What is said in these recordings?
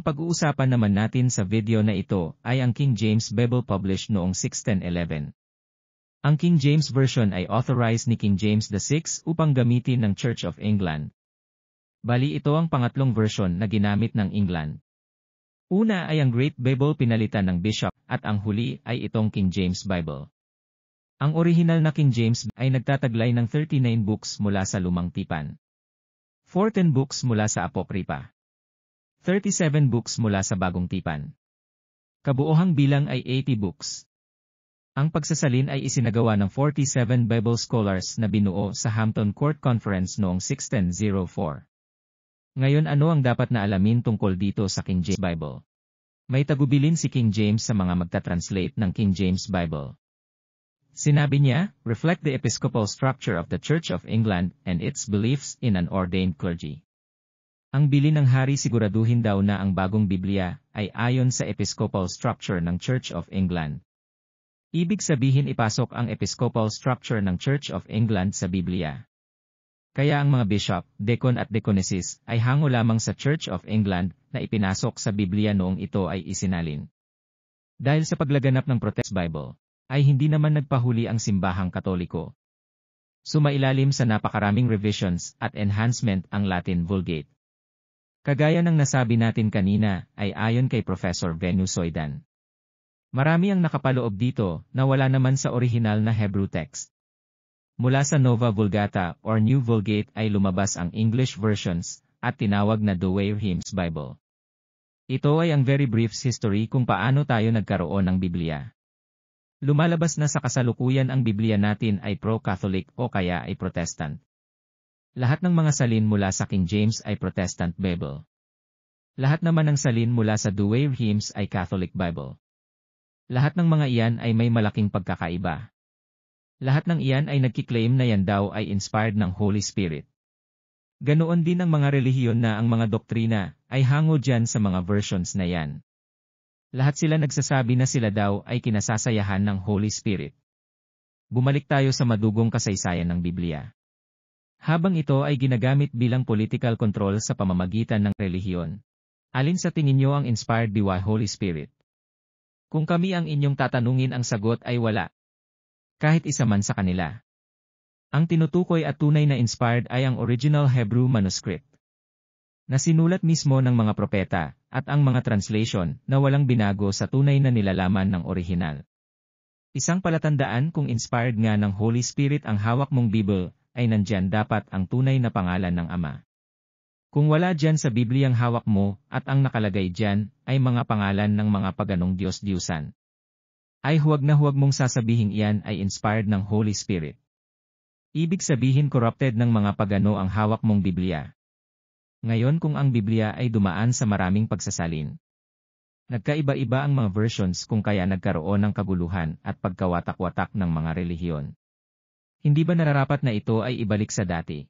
Ang pag-uusapan naman natin sa video na ito ay ang King James Bible published noong 1611. Ang King James Version ay authorized ni King James VI upang gamitin ng Church of England. Bali ito ang pangatlong version na ginamit ng England. Una ay ang Great Bible pinalitan ng Bishop at ang huli ay itong King James Bible. Ang original na King James ay nagtataglay ng 39 books mula sa Lumang Tipan, 14 books mula sa Apokripa, 37 books mula sa Bagong Tipan. Kabuohang bilang ay 80 books. Ang pagsasalin ay isinagawa ng 47 Bible scholars na binuo sa Hampton Court Conference noong 1604. Ngayon ano ang dapat na alamin tungkol dito sa King James Bible? May tagubilin si King James sa mga magta-translate ng King James Bible. Sinabi niya, reflect the episcopal structure of the Church of England and its beliefs in an ordained clergy. Ang bilin ng hari siguraduhin daw na ang bagong Biblia ay ayon sa episcopal structure ng Church of England. Ibig sabihin ipasok ang episcopal structure ng Church of England sa Biblia. Kaya ang mga bishop, deacon at deaconesses ay hango lamang sa Church of England na ipinasok sa Biblia noong ito ay isinalin. Dahil sa paglaganap ng Protestant Bible, ay hindi naman nagpahuli ang simbahang Katoliko. Sumailalim sa napakaraming revisions at enhancement ang Latin Vulgate. Kagaya ng nasabi natin kanina ay ayon kay Professor Venusoidan. Marami ang nakapaloob dito na wala naman sa orihinal na Hebrew text. Mula sa Nova Vulgata or New Vulgate ay lumabas ang English versions at tinawag na Douay Rheims Bible. Ito ay ang very brief history kung paano tayo nagkaroon ng Biblia. Lumalabas na sa kasalukuyan ang Biblia natin ay pro-Catholic o kaya ay Protestant. Lahat ng mga salin mula sa King James ay Protestant Bible. Lahat naman ng salin mula sa Douay Rheims ay Catholic Bible. Lahat ng mga iyan ay may malaking pagkakaiba. Lahat ng iyan ay nagkiklaim na yan daw ay inspired ng Holy Spirit. Ganoon din ang mga relihiyon na ang mga doktrina ay hango dyan sa mga versions na yan. Lahat sila nagsasabi na sila daw ay kinasasayahan ng Holy Spirit. Bumalik tayo sa madugong kasaysayan ng Biblia. Habang ito ay ginagamit bilang political control sa pamamagitan ng relihiyon, alin sa tingin niyo ang inspired by Holy Spirit? Kung kami ang inyong tatanungin ang sagot ay wala. Kahit isa man sa kanila. Ang tinutukoy at tunay na inspired ay ang original Hebrew manuscript, na sinulat mismo ng mga propeta, at ang mga translation na walang binago sa tunay na nilalaman ng orihinal. Isang palatandaan kung inspired nga ng Holy Spirit ang hawak mong Bible, ay nandyan dapat ang tunay na pangalan ng Ama. Kung wala dyan sa Bibliyang hawak mo, at ang nakalagay dyan, ay mga pangalan ng mga paganong Diyos-Diyusan, ay huwag na huwag mong sasabihing iyan ay inspired ng Holy Spirit. Ibig sabihin corrupted ng mga pagano ang hawak mong Biblia. Ngayon kung ang Biblia ay dumaan sa maraming pagsasalin, nagkaiba-iba ang mga versions kung kaya nagkaroon ng kaguluhan at pagkawatak-watak ng mga relihiyon. Hindi ba nararapat na ito ay ibalik sa dati?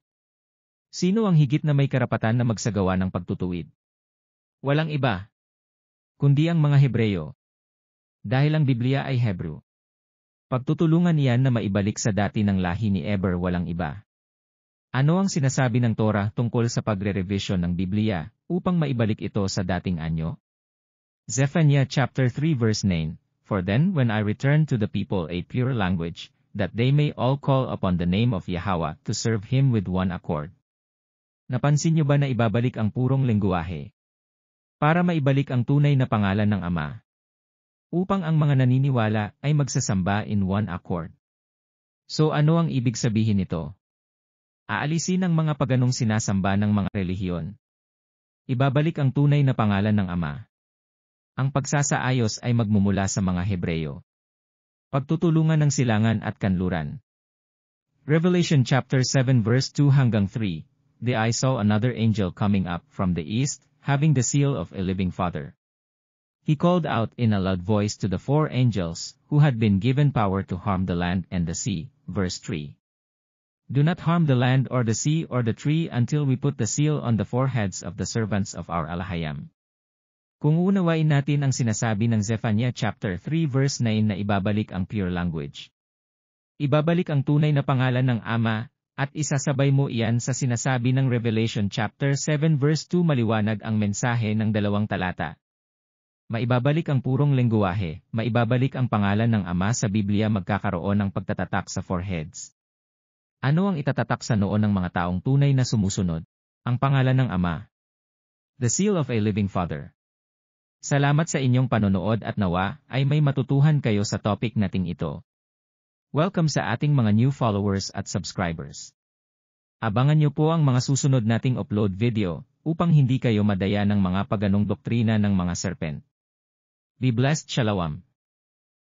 Sino ang higit na may karapatan na magsagawa ng pagtutuwid? Walang iba, kundi ang mga Hebreyo. Dahil ang Biblia ay Hebrew. Pagtutulungan niyan na maibalik sa dati ng lahi ni Eber walang iba. Ano ang sinasabi ng Torah tungkol sa pagre-revision ng Biblia upang maibalik ito sa dating anyo? Zephaniah chapter 3 verse 9, For then when I return to the people a pure language, that they may all call upon the name of Yahweh to serve Him with one accord. Napansin niyo ba na ibabalik ang purong lengguwahe? Para maibalik ang tunay na pangalan ng Ama. Upang ang mga naniniwala ay magsasamba in one accord. So ano ang ibig sabihin nito? Aalisin ang mga paganong sinasamba ng mga relihiyon. Ibabalik ang tunay na pangalan ng Ama. Ang pagsasaayos ay magmumula sa mga Hebreyo. Pagtutulungan ng silangan at kanluran. Revelation chapter 7 verse 2 hanggang 3, The I saw another angel coming up from the east, having the seal of a living Father. He called out in a loud voice to the four angels, who had been given power to harm the land and the sea, verse 3. Do not harm the land or the sea or the tree until we put the seal on the foreheads of the servants of our Alahayam. Kung unawain natin ang sinasabi ng Zephaniah chapter 3 verse 9 na ibabalik ang pure language. Ibabalik ang tunay na pangalan ng Ama, At isasabay mo iyan sa sinasabi ng Revelation chapter 7 verse 2 maliwanag ang mensahe ng dalawang talata. Maibabalik ang purong lengguwahe, maibabalik ang pangalan ng Ama sa Biblia magkakaroon ng pagtatatak sa foreheads. Ano ang itatatak sa noo ng mga taong tunay na sumusunod? Ang pangalan ng Ama. The seal of a living Father. Salamat sa inyong panonood at nawa ay may matutuhan kayo sa topic nating ito. Welcome sa ating mga new followers at subscribers. Abangan niyo po ang mga susunod nating upload video upang hindi kayo madaya ng mga paganong doktrina ng mga serpent. Be blessed, Shalom.